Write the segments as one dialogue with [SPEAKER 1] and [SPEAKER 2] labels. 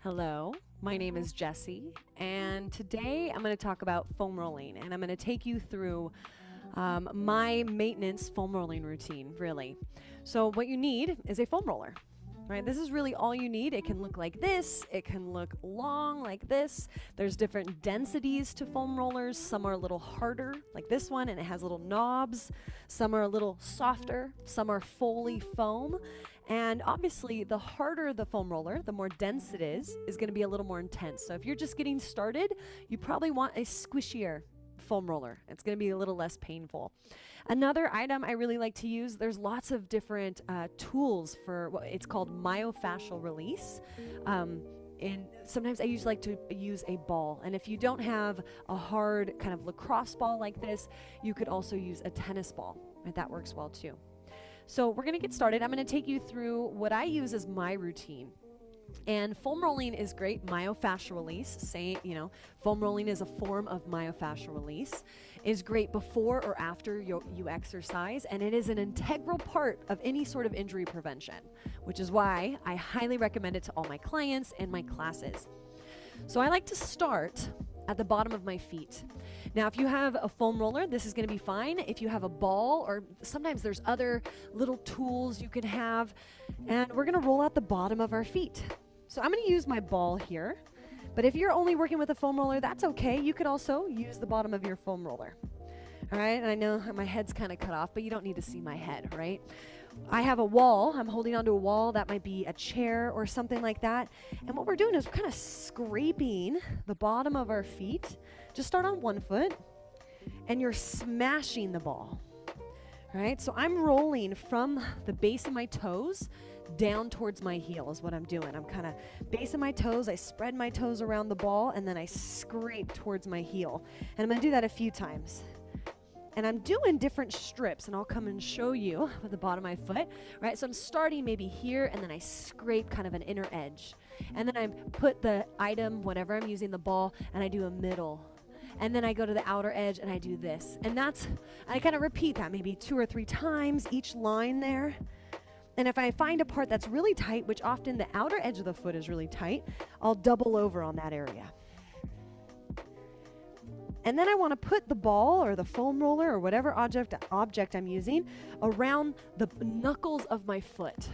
[SPEAKER 1] Hello, my name is Jessi, and today I'm going to talk about foam rolling, and I'm going to take you through my maintenance foam rolling routine, really. So, what you need is a foam roller. Right, this is really all you need. It can look like this, it can look long like this. There's different densities to foam rollers. Some are a little harder, like this one, and it has little knobs. Some are a little softer, some are fully foam. And obviously, the harder the foam roller, the more dense it is going to be a little more intense. So if you're just getting started, you probably want a squishier foam roller. It's going to be a little less painful. Another item I really like to use, there's lots of different tools for what it's called myofascial release. And sometimes I usually like to use a ball. And if you don't have a hard kind of lacrosse ball like this, you could also use a tennis ball. And that works well too. So we're going to get started. I'm going to take you through what I use as my routine. And foam rolling is great. Myofascial release, foam rolling is a form of myofascial release, is great before or after you exercise, and it is an integral part of any sort of injury prevention, which is why I highly recommend it to all my clients and my classes. So I like to start at the bottom of my feet. Now, if you have a foam roller, this is going to be fine. If you have a ball, or sometimes there's other little tools you can have, and we're going to roll out the bottom of our feet. So I'm going to use my ball here, but if you're only working with a foam roller, that's okay. You could also use the bottom of your foam roller. All right, and I know my head's kind of cut off, but you don't need to see my head, right? I have a wall. I'm holding onto a wall. That might be a chair or something like that. And what we're doing is we're kind of scraping the bottom of our feet. Just start on one foot, and you're smashing the ball. All right, so I'm rolling from the base of my toes down towards my heel is what I'm doing. I'm kind of base of my toes. I spread my toes around the ball, and then I scrape towards my heel. And I'm going to do that a few times. And I'm doing different strips, and I'll come and show you with the bottom of my foot, right? So I'm starting maybe here, and then I scrape kind of an inner edge. And then I put the item, whatever I'm using, the ball, and I do a middle. And then I go to the outer edge, and I do this. And I kind of repeat that maybe 2 or 3 times each line there. And if I find a part that's really tight, which often the outer edge of the foot is really tight, I'll double over on that area. And then I want to put the ball or the foam roller or whatever object I'm using around the knuckles of my foot,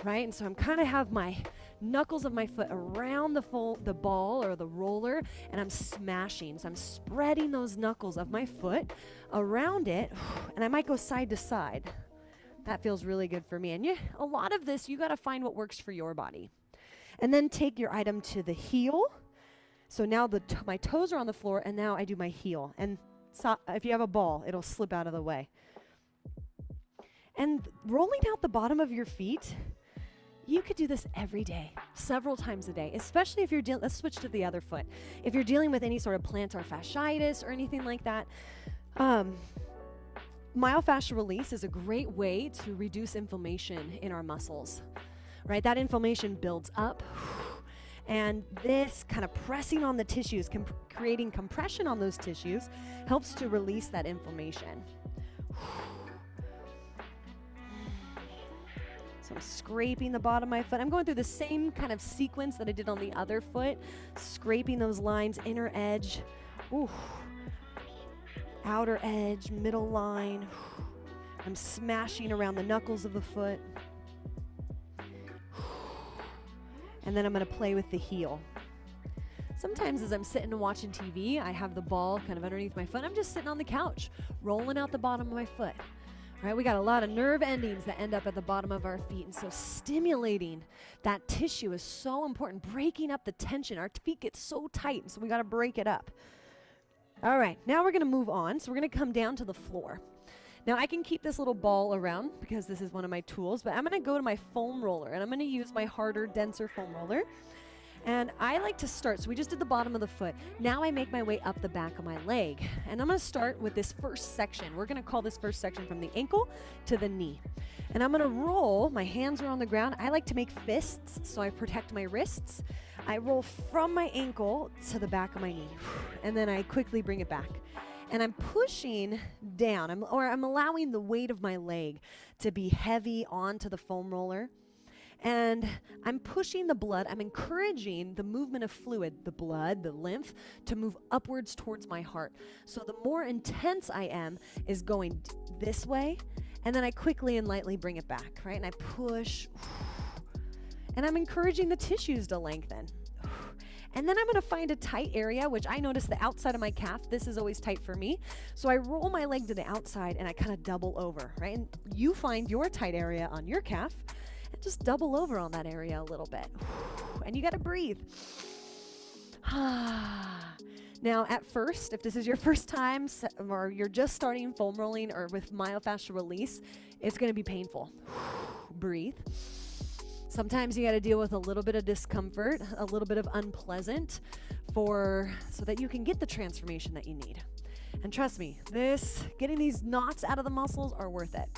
[SPEAKER 1] right? And so I'm kind of have my knuckles of my foot around the ball or the roller, and I'm smashing. So I'm spreading those knuckles of my foot around it, and I might go side to side. That feels really good for me. And a lot of this, you got to find what works for your body. And then take your item to the heel. So now my toes are on the floor, and now I do my heel. And if you have a ball, it'll slip out of the way. And rolling out the bottom of your feet, you could do this every day, several times a day, especially if you're let's switch to the other foot. If you're dealing with any sort of plantar fasciitis or anything like that, myofascial release is a great way to reduce inflammation in our muscles, right? That inflammation builds up. And this kind of pressing on the tissues, creating compression on those tissues, helps to release that inflammation. So I'm scraping the bottom of my foot. I'm going through the same kind of sequence that I did on the other foot, scraping those lines, inner edge, outer edge, middle line. I'm smashing around the knuckles of the foot. And then I'm going to play with the heel. Sometimes as I'm sitting and watching TV, I have the ball kind of underneath my foot. I'm just sitting on the couch, rolling out the bottom of my foot. All right, we got a lot of nerve endings that end up at the bottom of our feet. And so stimulating that tissue is so important, breaking up the tension. Our feet get so tight, and so we got to break it up. All right, now we're going to move on. So we're going to come down to the floor. Now, I can keep this little ball around because this is one of my tools, but I'm going to go to my foam roller, and I'm going to use my harder, denser foam roller. And I like to start, so we just did the bottom of the foot. Now I make my way up the back of my leg. And I'm going to start with this first section. We're going to call this first section from the ankle to the knee. And I'm going to roll, my hands are on the ground. I like to make fists, so I protect my wrists. I roll from my ankle to the back of my knee, and then I quickly bring it back. And I'm pushing down, I'm allowing the weight of my leg to be heavy onto the foam roller. And I'm pushing the blood, I'm encouraging the movement of fluid, the blood, the lymph, to move upwards towards my heart. So the more intense I am is going this way, and then I quickly and lightly bring it back, right? And I push, and I'm encouraging the tissues to lengthen. And then I'm gonna find a tight area, which I notice the outside of my calf. This is always tight for me. So I roll my leg to the outside and I kind of double over, right? And you find your tight area on your calf and just double over on that area a little bit. And you gotta breathe. Now, at first, if this is your first time or you're just starting foam rolling or with myofascial release, it's gonna be painful. Breathe. Sometimes you got to deal with a little bit of discomfort, a little bit of unpleasant so that you can get the transformation that you need. And trust me, getting these knots out of the muscles are worth it.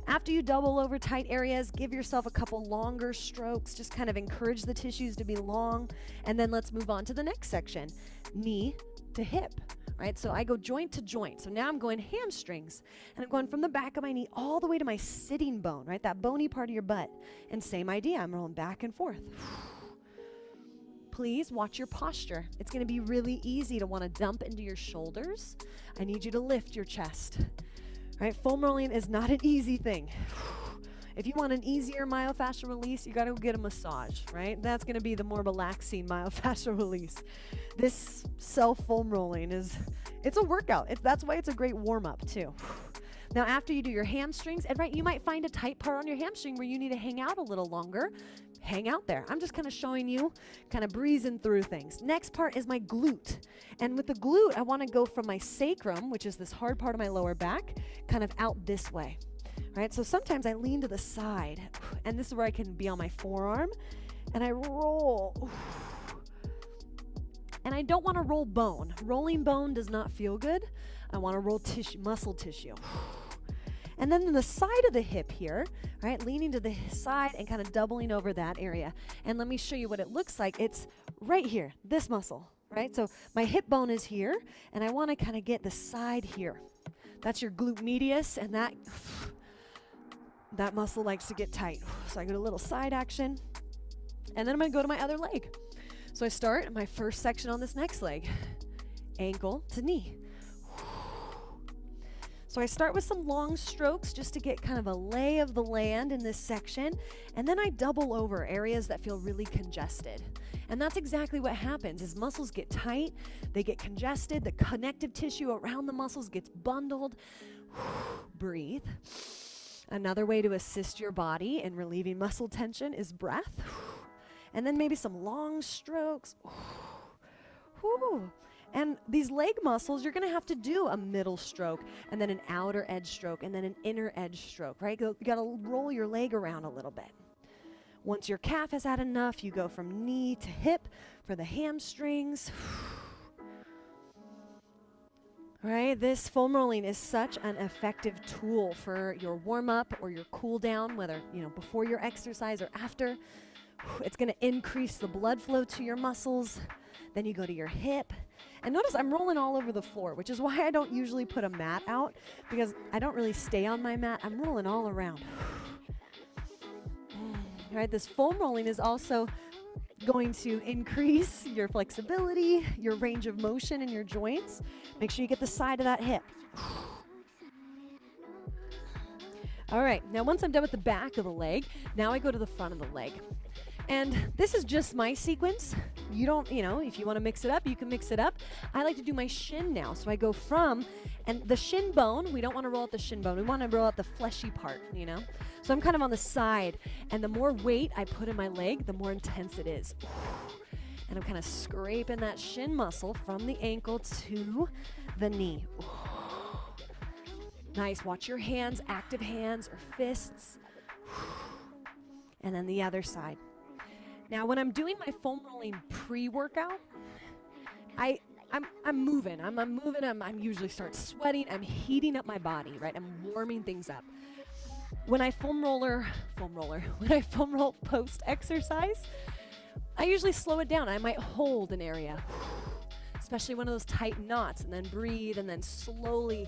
[SPEAKER 1] After you double over tight areas, give yourself a couple longer strokes, just kind of encourage the tissues to be long. And then let's move on to the next section, knee to hip. Right, so I go joint to joint. So now I'm going hamstrings, and I'm going from the back of my knee all the way to my sitting bone, right, that bony part of your butt. And same idea, I'm rolling back and forth. Please watch your posture. It's going to be really easy to want to dump into your shoulders. I need you to lift your chest. Right, foam rolling is not an easy thing. If you want an easier myofascial release, you got to go get a massage, right? That's going to be the more relaxing myofascial release. This self-foam rolling it's a workout. That's why it's a great warm-up too. Now, after you do your hamstrings, and right, you might find a tight part on your hamstring where you need to hang out a little longer. Hang out there. I'm just kind of showing you, kind of breezing through things. Next part is my glute. And with the glute, I want to go from my sacrum, which is this hard part of my lower back, kind of out this way. Right, so sometimes I lean to the side, and this is where I can be on my forearm, and I roll. And I don't want to roll bone. Rolling bone does not feel good. I want to roll muscle tissue. And then the side of the hip here, right, leaning to the side and kind of doubling over that area. And let me show you what it looks like. It's right here, this muscle, right? So my hip bone is here, and I want to kind of get the side here. That's your glute medius, and that muscle likes to get tight. So I go to a little side action, and then I'm going to go to my other leg. So I start my first section on this next leg, ankle to knee. So I start with some long strokes just to get kind of a lay of the land in this section, and then I double over areas that feel really congested. And that's exactly what happens is muscles get tight, they get congested, the connective tissue around the muscles gets bundled. Breathe. Another way to assist your body in relieving muscle tension is breath. And then maybe some long strokes. And these leg muscles, you're going to have to do a middle stroke and then an outer edge stroke and then an inner edge stroke, right? You got to roll your leg around a little bit. Once your calf has had enough, you go from knee to hip for the hamstrings. Right, this foam rolling is such an effective tool for your warm-up or your cool-down, whether, before your exercise or after. It's going to increase the blood flow to your muscles. Then you go to your hip. And notice I'm rolling all over the floor, which is why I don't usually put a mat out, because I don't really stay on my mat. I'm rolling all around. All right, this foam rolling is also going to increase your flexibility, your range of motion in your joints. Make sure you get the side of that hip. All right, now once I'm done with the back of the leg, now I go to the front of the leg. And this is just my sequence. You don't, if you want to mix it up, you can mix it up. I like to do my shin now. So I go and the shin bone, we don't want to roll out the shin bone. We want to roll out the fleshy part, So I'm kind of on the side. And the more weight I put in my leg, the more intense it is. And I'm kind of scraping that shin muscle from the ankle to the knee. Nice. Watch your hands, active hands or fists. And then the other side. Now, when I'm doing my foam rolling pre-workout, I'm moving. I'm moving. I'm usually start sweating. I'm heating up my body, right? I'm warming things up. When I foam roll post-exercise, I usually slow it down. I might hold an area, especially one of those tight knots, and then breathe, and then slowly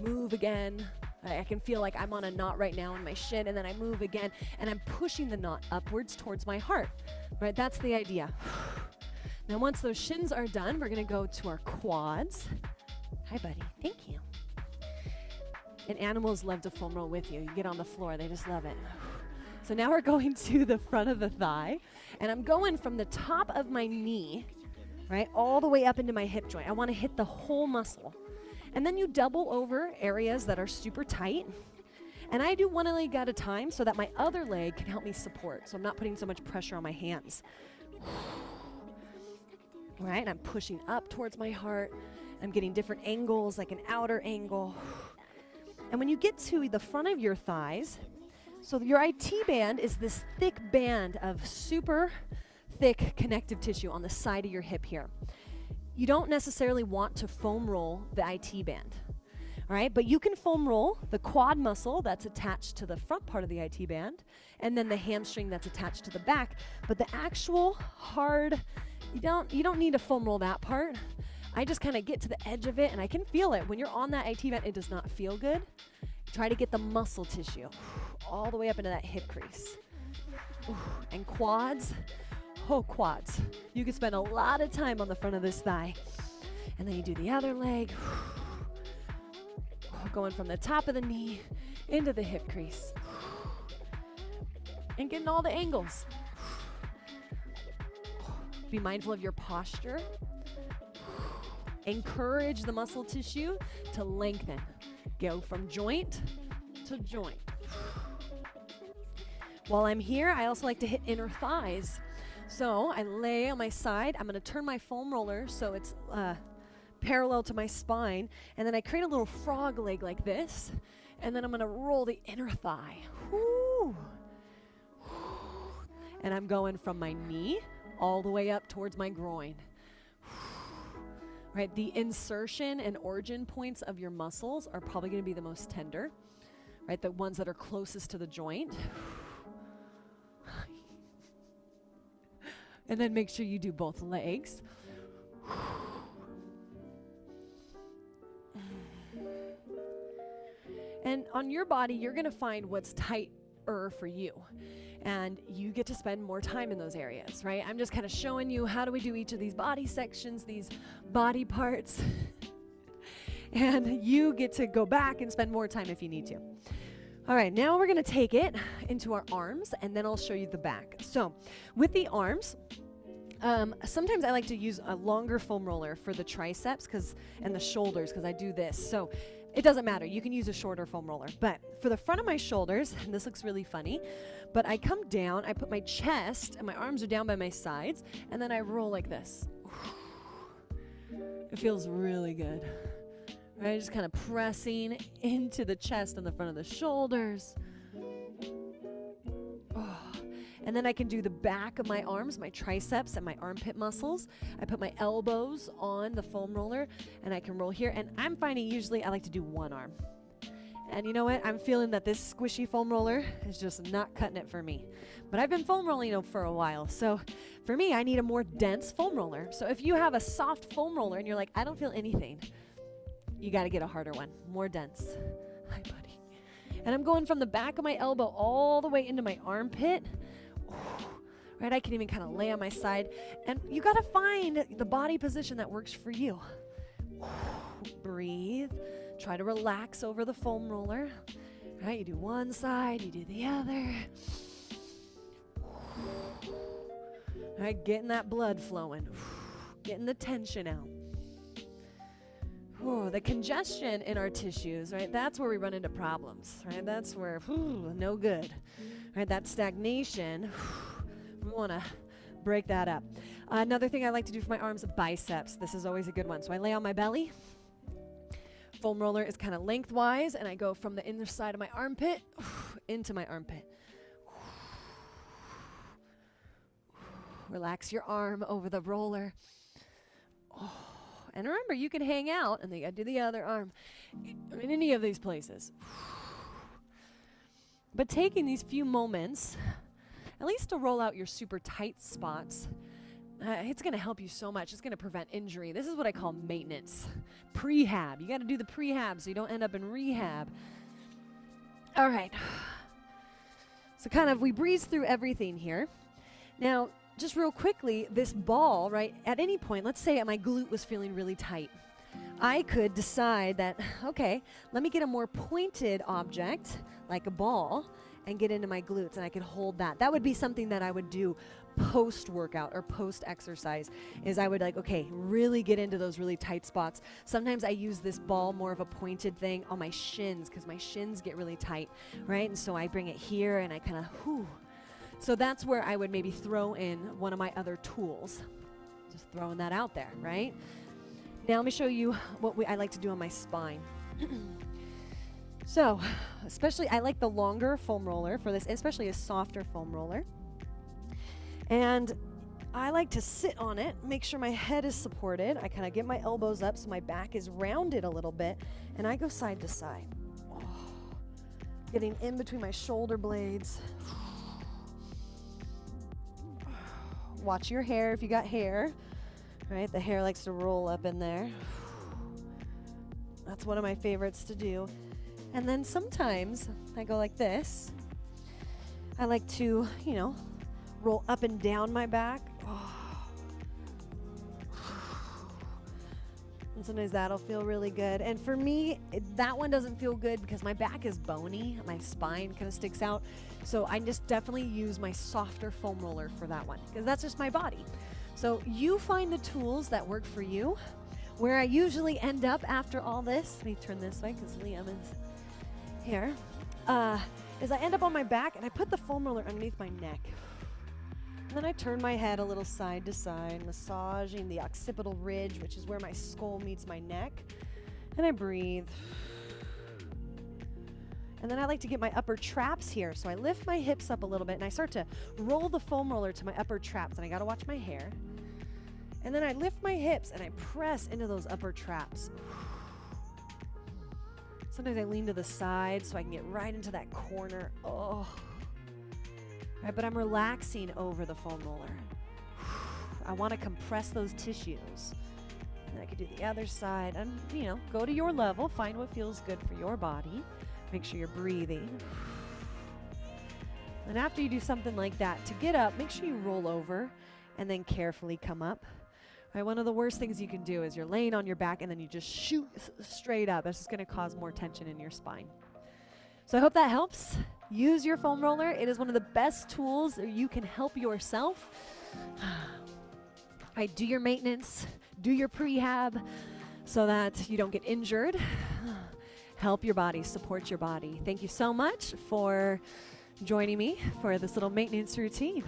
[SPEAKER 1] move again. I can feel like I'm on a knot right now in my shin, and then I move again, and I'm pushing the knot upwards towards my heart, right? That's the idea. Now, once those shins are done, we're gonna go to our quads. Hi, buddy. Thank you. And animals love to foam roll with you. You get on the floor, they just love it. So now we're going to the front of the thigh, and I'm going from the top of my knee, right, all the way up into my hip joint. I want to hit the whole muscle. And then you double over areas that are super tight. And I do one leg at a time so that my other leg can help me support, so I'm not putting so much pressure on my hands. All right, and I'm pushing up towards my heart. I'm getting different angles, like an outer angle. And when you get to the front of your thighs, so your IT band is this thick band of super thick connective tissue on the side of your hip here. You don't necessarily want to foam roll the IT band, all right? But you can foam roll the quad muscle that's attached to the front part of the IT band, and then the hamstring that's attached to the back. But the actual hard, you don't need to foam roll that part. I just kind of get to the edge of it, and I can feel it. When you're on that IT band, it does not feel good. Try to get the muscle tissue all the way up into that hip crease. And quads, quads. You can spend a lot of time on the front of this thigh. And then you do the other leg. Going from the top of the knee into the hip crease. And getting all the angles. Be mindful of your posture. Encourage the muscle tissue to lengthen. Go from joint to joint. While I'm here, I also like to hit inner thighs. So I lay on my side. I'm going to turn my foam roller so it's parallel to my spine. And then I create a little frog leg like this. And then I'm going to roll the inner thigh. Woo. And I'm going from my knee all the way up towards my groin. Right, the insertion and origin points of your muscles are probably going to be the most tender, right? The ones that are closest to the joint. And then make sure you do both legs. And on your body, you're going to find what's tighter for you. And you get to spend more time in those areas, right? I'm just kind of showing you how do we do each of these body sections, these body parts. And you get to go back and spend more time if you need to. All right, now we're going to take it into our arms, and then I'll show you the back. So with the arms, sometimes I like to use a longer foam roller for the triceps and the shoulders because I do this. So it doesn't matter. You can use a shorter foam roller. But for the front of my shoulders, and this looks really funny, but I come down, I put my chest, and my arms are down by my sides, and then I roll like this. It feels really good. Right? Just kind of pressing into the chest and the front of the shoulders. And then I can do the back of my arms, my triceps and my armpit muscles. I put my elbows on the foam roller and I can roll here. And I'm finding usually I like to do one arm. And you know what? I'm feeling that this squishy foam roller is just not cutting it for me. But I've been foam rolling for a while. So for me, I need a more dense foam roller. So if you have a soft foam roller and you're like, I don't feel anything, you got to get a harder one, more dense. Hi, buddy. And I'm going from the back of my elbow all the way into my armpit. Right, I can even kind of lay on my side. And you got to find the body position that works for you. Breathe. Try to relax over the foam roller. Right, you do one side, you do the other. Right, getting that blood flowing. Getting the tension out. The congestion in our tissues, right? That's where we run into problems, right? That's where, no good. Right, that stagnation, we want to break that up. Another thing I like to do for my arms, biceps. This is always a good one. So I lay on my belly. Foam roller is kind of lengthwise, and I go from the inner side of my armpit into my armpit. Relax your arm over the roller. And remember, you can hang out, and then you got to do the other arm in any of these places. But taking these few moments, at least to roll out your super tight spots, it's going to help you so much. It's going to prevent injury. This is what I call maintenance. Prehab. You got to do the prehab so you don't end up in rehab. All right. So kind of we breeze through everything here. Now, just real quickly, this ball, right, at any point, let's say my glute was feeling really tight. I could decide that, okay, let me get a more pointed object, like a ball, and get into my glutes, and I could hold that. That would be something that I would do post-workout or post-exercise, is I would like, okay, really get into those really tight spots. Sometimes I use this ball, more of a pointed thing, on my shins, because my shins get really tight, right? And so I bring it here, and I kind of, whew. So that's where I would maybe throw in one of my other tools. Just throwing that out there, right? Now let me show you what I like to do on my spine. So, especially I like the longer foam roller for this, especially a softer foam roller. And I like to sit on it, make sure my head is supported. I kind of get my elbows up so my back is rounded a little bit, and I go side to side. Oh, getting in between my shoulder blades. Watch your hair if you got hair. Right, the hair likes to roll up in there. That's one of my favorites to do. And then sometimes I go like this. I like to, roll up and down my back. And sometimes that'll feel really good. And for me, that one doesn't feel good because my back is bony. My spine kind of sticks out. So I just definitely use my softer foam roller for that one because that's just my body. So you find the tools that work for you. Where I usually end up after all this, let me turn this way because Liam is here, is I end up on my back and I put the foam roller underneath my neck. And then I turn my head a little side to side, massaging the occipital ridge, which is where my skull meets my neck. And I breathe. And then I like to get my upper traps here. So I lift my hips up a little bit and I start to roll the foam roller to my upper traps. And I gotta watch my hair. And then I lift my hips and I press into those upper traps. Sometimes I lean to the side so I can get right into that corner. Oh. Right, but I'm relaxing over the foam roller. I want to compress those tissues. And I could do the other side. And, go to your level. Find what feels good for your body. Make sure you're breathing. And after you do something like that, to get up, make sure you roll over and then carefully come up. Right, one of the worst things you can do is you're laying on your back and then you just shoot straight up. That's just going to cause more tension in your spine. So I hope that helps. Use your foam roller. It is one of the best tools that you can help yourself. Right, do your maintenance, do your prehab so that you don't get injured. Help your body, support your body. Thank you so much for joining me for this little maintenance routine.